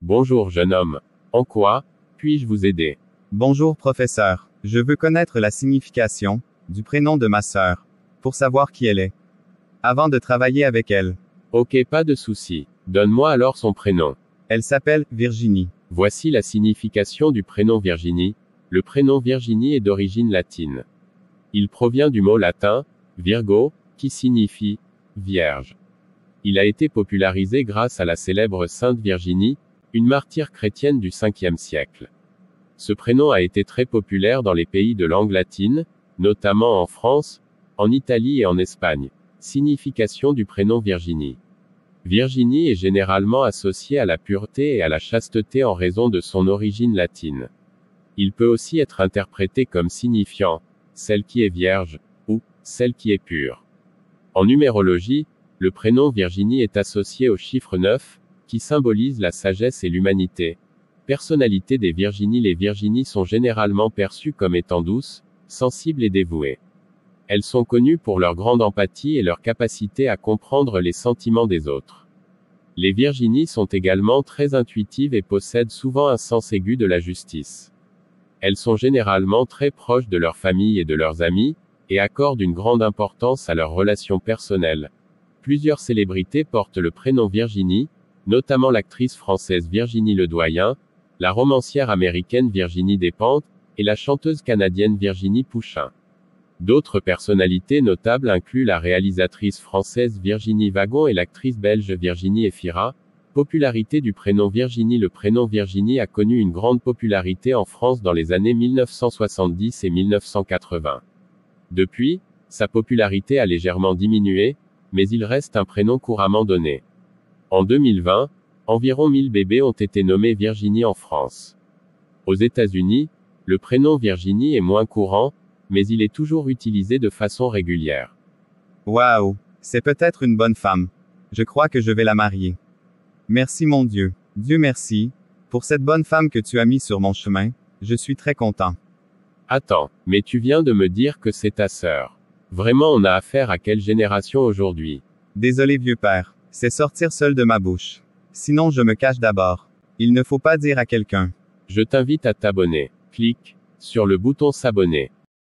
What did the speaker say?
Bonjour jeune homme. En quoi puis-je vous aider? Bonjour professeur. Je veux connaître la signification du prénom de ma sœur, pour savoir qui elle est, avant de travailler avec elle. Ok, pas de souci. Donne-moi alors son prénom. Elle s'appelle Virginie. Voici la signification du prénom Virginie. Le prénom Virginie est d'origine latine. Il provient du mot latin, virgo, qui signifie vierge. Il a été popularisé grâce à la célèbre Sainte Virginie, une martyre chrétienne du 5e siècle. Ce prénom a été très populaire dans les pays de langue latine, notamment en France, en Italie et en Espagne. Signification du prénom Virginie. Virginie est généralement associée à la pureté et à la chasteté en raison de son origine latine. Il peut aussi être interprété comme signifiant celle qui est vierge, ou celle qui est pure. En numérologie, le prénom Virginie est associé au chiffre 9, qui symbolise la sagesse et l'humanité. Personnalité des Virginies. Les Virginies sont généralement perçues comme étant douces, sensibles et dévouées. Elles sont connues pour leur grande empathie et leur capacité à comprendre les sentiments des autres. Les Virginies sont également très intuitives et possèdent souvent un sens aigu de la justice. Elles sont généralement très proches de leur famille et de leurs amis, et accordent une grande importance à leurs relations personnelles. Plusieurs célébrités portent le prénom Virginie, notamment l'actrice française Virginie Ledoyen, la romancière américaine Virginie Despentes, et la chanteuse canadienne Virginie Pouchin. D'autres personnalités notables incluent la réalisatrice française Virginie Wagon et l'actrice belge Virginie Efira. Popularité du prénom Virginie. Le prénom Virginie a connu une grande popularité en France dans les années 1970 et 1980. Depuis, sa popularité a légèrement diminué, mais il reste un prénom couramment donné. En 2020, environ 1000 bébés ont été nommés Virginie en France. Aux États-Unis, le prénom Virginie est moins courant, mais il est toujours utilisé de façon régulière. Waouh, c'est peut-être une bonne femme. Je crois que je vais la marier. Merci mon Dieu. Dieu merci, pour cette bonne femme que tu as mis sur mon chemin, je suis très content. Attends, mais tu viens de me dire que c'est ta sœur. Vraiment, on a affaire à quelle génération aujourd'hui? Désolé vieux père, c'est sortir seul de ma bouche. Sinon je me cache d'abord. Il ne faut pas dire à quelqu'un. Je t'invite à t'abonner. Clique sur le bouton s'abonner.